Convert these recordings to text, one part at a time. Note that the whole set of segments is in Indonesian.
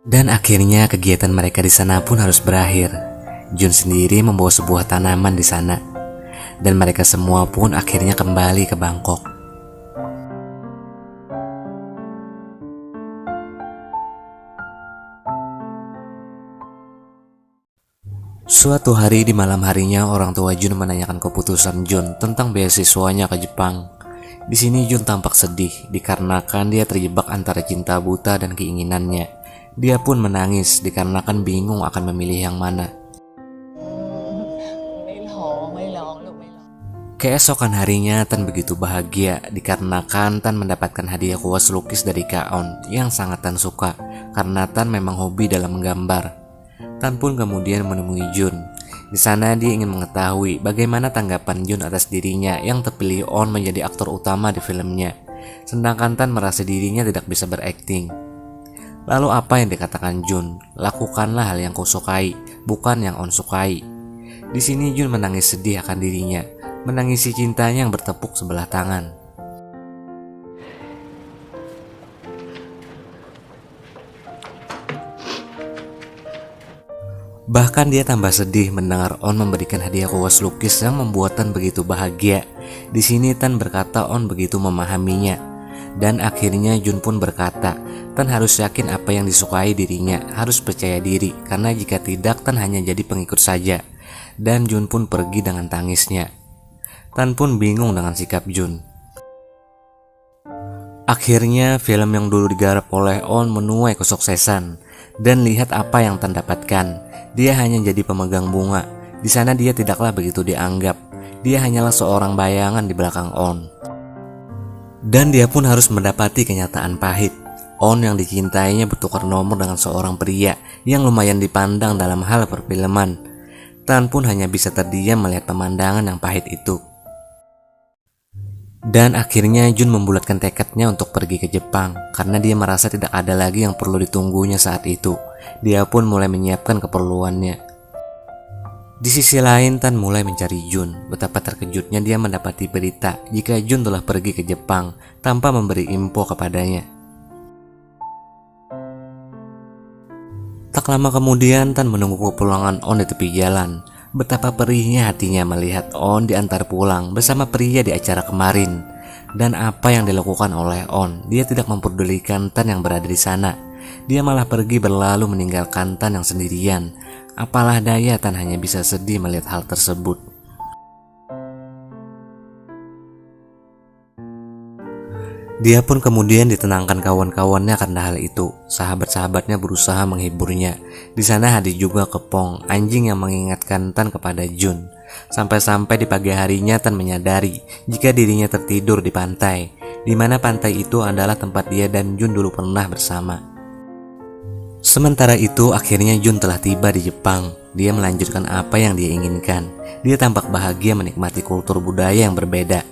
Dan akhirnya kegiatan mereka di sana pun harus berakhir. Jun sendiri membawa sebuah tanaman di sana, dan mereka semua pun akhirnya kembali ke Bangkok. Suatu hari di malam harinya, orang tua Jun menanyakan keputusan Jun tentang beasiswanya ke Jepang. Di sini Jun tampak sedih dikarenakan dia terjebak antara cinta buta dan keinginannya. Dia pun menangis dikarenakan bingung akan memilih yang mana. Keesokan harinya Tan begitu bahagia dikarenakan Tan mendapatkan hadiah kuas lukis dari Kak On yang sangat Tan suka karena Tan memang hobi dalam menggambar. Tan pun kemudian menemui Jun. Di sana dia ingin mengetahui bagaimana tanggapan Jun atas dirinya yang terpilih On menjadi aktor utama di filmnya. Sedangkan Tan merasa dirinya tidak bisa berakting. Lalu apa yang dikatakan Jun? Lakukanlah hal yang kau sukai, bukan yang On sukai. Di sini Jun menangis sedih akan dirinya, menangisi cintanya yang bertepuk sebelah tangan. Bahkan dia tambah sedih mendengar On memberikan hadiah kuas lukis yang membuat Tan begitu bahagia. Di sini Tan berkata On begitu memahaminya. Dan akhirnya Jun pun berkata, Tan harus yakin apa yang disukai dirinya, harus percaya diri, karena jika tidak Tan hanya jadi pengikut saja. Dan Jun pun pergi dengan tangisnya. Tan pun bingung dengan sikap Jun. Akhirnya film yang dulu digarap oleh On menuai kesuksesan. Dan lihat apa yang Tan dapatkan. Dia hanya jadi pemegang bunga. Di sana dia tidaklah begitu dianggap. Dia hanyalah seorang bayangan di belakang On. Dan dia pun harus mendapati kenyataan pahit. On yang dicintainya bertukar nomor dengan seorang pria yang lumayan dipandang dalam hal perfilman. Tan pun hanya bisa terdiam melihat pemandangan yang pahit itu. Dan akhirnya Jun membulatkan tekadnya untuk pergi ke Jepang karena dia merasa tidak ada lagi yang perlu ditunggunya saat itu. Dia pun mulai menyiapkan keperluannya. Di sisi lain Tan mulai mencari Jun. Betapa terkejutnya dia mendapati berita jika Jun telah pergi ke Jepang tanpa memberi info kepadanya. Tak lama kemudian Tan menunggu kepulangan On di tepi jalan. Betapa perihnya hatinya melihat On diantar pulang bersama pria di acara kemarin. Dan apa yang dilakukan oleh On, dia tidak memperdulikan Tan yang berada di sana. Dia malah pergi berlalu meninggalkan Tan yang sendirian. Apalah daya Tan hanya bisa sedih melihat hal tersebut. Dia pun kemudian ditenangkan kawan-kawannya karena hal itu. Sahabat-sahabatnya berusaha menghiburnya. Di sana hadir juga Kepong, anjing yang mengingatkan Tan kepada Jun. Sampai-sampai di pagi harinya Tan menyadari jika dirinya tertidur di pantai, di mana pantai itu adalah tempat dia dan Jun dulu pernah bersama. Sementara itu akhirnya Jun telah tiba di Jepang. Dia melanjutkan apa yang dia inginkan. Dia tampak bahagia menikmati kultur budaya yang berbeda.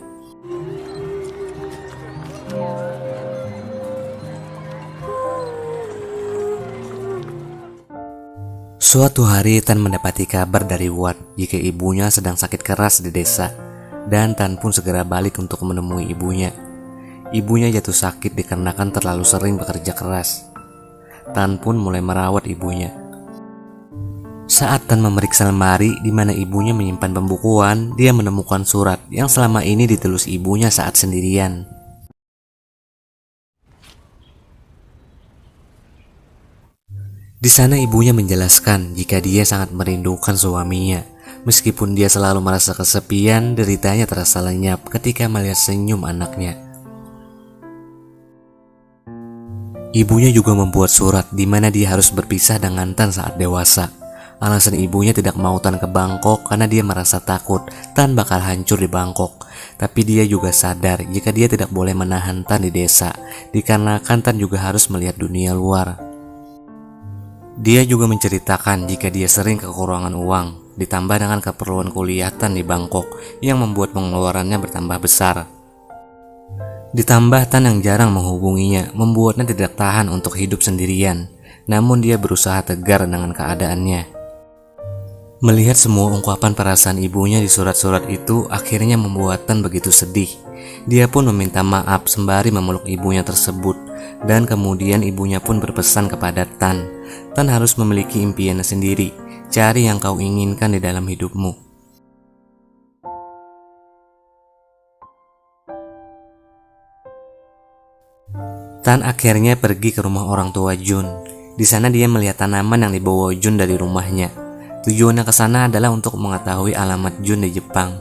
Suatu hari Tan mendapati kabar dari Wat jika ibunya sedang sakit keras di desa. Dan Tan pun segera balik untuk menemui ibunya. Ibunya jatuh sakit dikarenakan terlalu sering bekerja keras. Tan pun mulai merawat ibunya. Saat Tan memeriksa lemari di mana ibunya menyimpan pembukuan, dia menemukan surat yang selama ini ditulis ibunya saat sendirian. Di sana ibunya menjelaskan jika dia sangat merindukan suaminya. Meskipun dia selalu merasa kesepian, deritanya terasa lenyap ketika melihat senyum anaknya. Ibunya juga membuat surat di mana dia harus berpisah dengan Tan saat dewasa. Alasan ibunya tidak mau Tan ke Bangkok karena dia merasa takut Tan bakal hancur di Bangkok. Tapi dia juga sadar jika dia tidak boleh menahan Tan di desa, dikarenakan Tan juga harus melihat dunia luar. Dia juga menceritakan jika dia sering kekurangan uang, ditambah dengan keperluan kuliah Tan di Bangkok yang membuat pengeluarannya bertambah besar. Ditambah Tan yang jarang menghubunginya membuatnya tidak tahan untuk hidup sendirian. Namun dia berusaha tegar dengan keadaannya. Melihat semua ungkapan perasaan ibunya di surat-surat itu akhirnya membuat Tan begitu sedih. Dia pun meminta maaf sembari memeluk ibunya tersebut, dan kemudian ibunya pun berpesan kepada Tan, Tan harus memiliki impiannya sendiri, cari yang kau inginkan di dalam hidupmu. Tan akhirnya pergi ke rumah orang tua Jun. Di sana dia melihat tanaman yang dibawa Jun dari rumahnya. Tujuannya ke sana adalah untuk mengetahui alamat Jun di Jepang.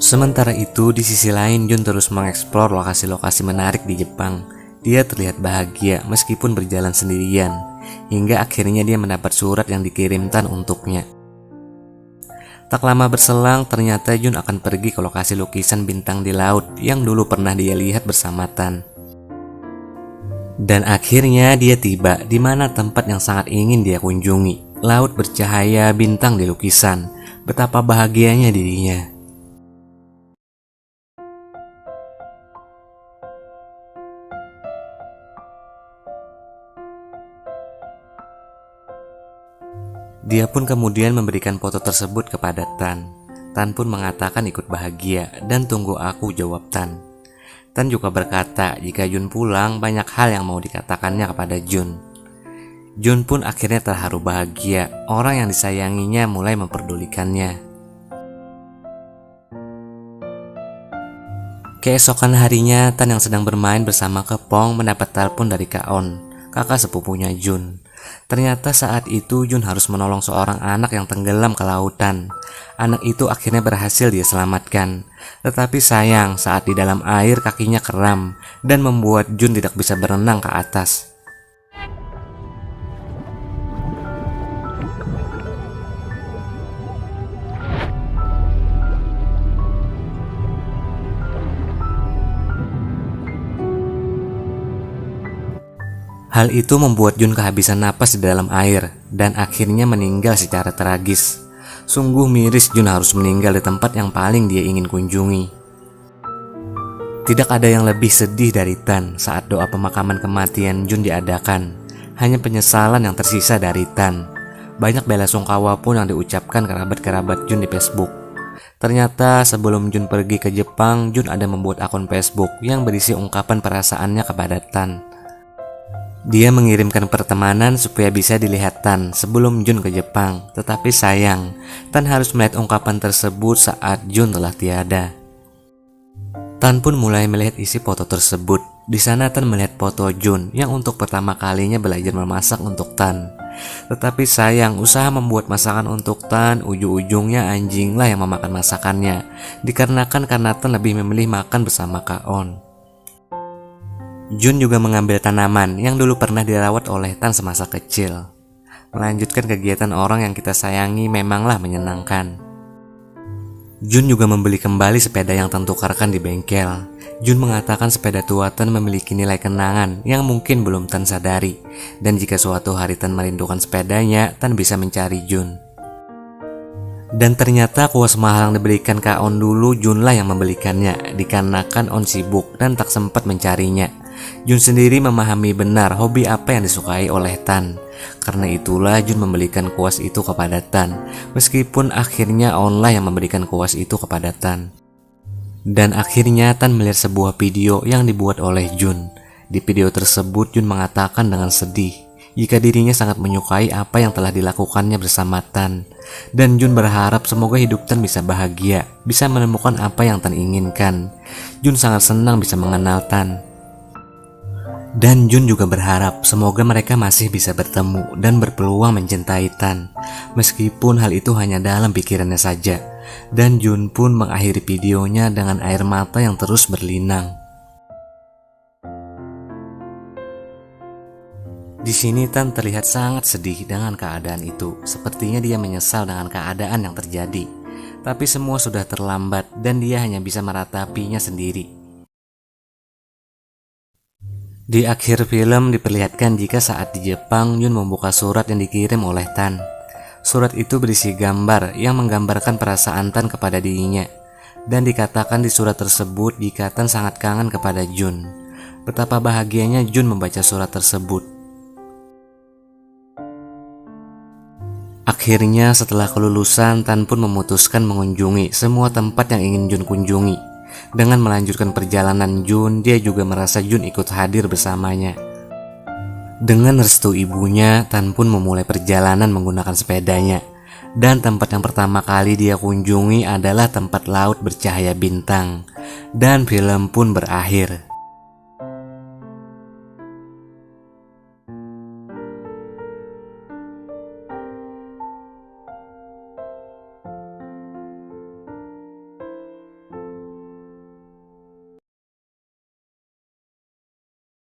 Sementara itu, di sisi lain Jun terus mengeksplor lokasi-lokasi menarik di Jepang. Dia terlihat bahagia meskipun berjalan sendirian, hingga akhirnya dia mendapat surat yang dikirim Tan untuknya. Tak lama berselang, ternyata Jun akan pergi ke lokasi lukisan bintang di laut yang dulu pernah dia lihat bersama Tan. Dan akhirnya dia tiba di mana tempat yang sangat ingin dia kunjungi. Laut bercahaya, bintang di lukisan. Betapa bahagianya dirinya. Dia pun kemudian memberikan foto tersebut kepada Tan. Tan pun mengatakan ikut bahagia dan tunggu aku, jawab Tan. Tan juga berkata jika Jun pulang banyak hal yang mau dikatakannya kepada Jun. Jun pun akhirnya terharu bahagia, orang yang disayanginya mulai memperdulikannya. Keesokan harinya, Tan yang sedang bermain bersama Kepong mendapat telepon dari Kaon, kakak sepupunya Jun. Ternyata saat itu Jun harus menolong seorang anak yang tenggelam ke lautan. Anak itu akhirnya berhasil dia selamatkan. Tetapi sayang, saat di dalam air kakinya kram dan membuat Jun tidak bisa berenang ke atas. Hal itu membuat Jun kehabisan napas di dalam air dan akhirnya meninggal secara tragis. Sungguh miris Jun harus meninggal di tempat yang paling dia ingin kunjungi. Tidak ada yang lebih sedih dari Tan saat doa pemakaman kematian Jun diadakan. Hanya penyesalan yang tersisa dari Tan. Banyak bela sungkawa pun yang diucapkan kerabat-kerabat Jun di Facebook. Ternyata sebelum Jun pergi ke Jepang, Jun ada membuat akun Facebook yang berisi ungkapan perasaannya kepada Tan. Dia mengirimkan pertemanan supaya bisa dilihat Tan sebelum Jun ke Jepang. Tetapi sayang, Tan harus melihat ungkapan tersebut saat Jun telah tiada. Tan pun mulai melihat isi foto tersebut. Di sana Tan melihat foto Jun yang untuk pertama kalinya belajar memasak untuk Tan. Tetapi sayang, usaha membuat masakan untuk Tan ujung-ujungnya anjinglah yang memakan masakannya. Dikarenakan karena Tan lebih memilih makan bersama Kaon. Jun juga mengambil tanaman yang dulu pernah dirawat oleh Tan semasa kecil. Melanjutkan kegiatan orang yang kita sayangi memanglah menyenangkan. Jun juga membeli kembali sepeda yang Tan tukarkan di bengkel. Jun mengatakan sepeda tua Tan memiliki nilai kenangan yang mungkin belum Tan sadari. Dan jika suatu hari Tan merindukan sepedanya, Tan bisa mencari Jun. Dan ternyata kuas mahal yang diberikan Kaon dulu Junlah yang membelikannya, dikarenakan On sibuk dan tak sempat mencarinya. Jun sendiri memahami benar hobi apa yang disukai oleh Tan. Karena itulah Jun membelikan kuas itu kepada Tan, meskipun akhirnya Onlah yang memberikan kuas itu kepada Tan. Dan akhirnya Tan melihat sebuah video yang dibuat oleh Jun. Di video tersebut Jun mengatakan dengan sedih jika dirinya sangat menyukai apa yang telah dilakukannya bersama Tan. Dan Jun berharap semoga hidup Tan bisa bahagia, bisa menemukan apa yang Tan inginkan. Jun sangat senang bisa mengenal Tan. Dan Jun juga berharap semoga mereka masih bisa bertemu dan berpeluang mencintai Tan, meskipun hal itu hanya dalam pikirannya saja. Dan Jun pun mengakhiri videonya dengan air mata yang terus berlinang. Di sini Tan terlihat sangat sedih dengan keadaan itu. Sepertinya dia menyesal dengan keadaan yang terjadi. Tapi semua sudah terlambat dan dia hanya bisa meratapinya sendiri. Di akhir film diperlihatkan jika saat di Jepang Jun membuka surat yang dikirim oleh Tan. Surat itu berisi gambar yang menggambarkan perasaan Tan kepada dirinya. Dan dikatakan di surat tersebut jika Tan sangat kangen kepada Jun. Betapa bahagianya Jun membaca surat tersebut. Akhirnya setelah kelulusan, Tan pun memutuskan mengunjungi semua tempat yang ingin Jun kunjungi. Dengan melanjutkan perjalanan Jun, dia juga merasa Jun ikut hadir bersamanya. Dengan restu ibunya, Tan pun memulai perjalanan menggunakan sepedanya. Dan tempat yang pertama kali dia kunjungi adalah tempat laut bercahaya bintang. Dan film pun berakhir.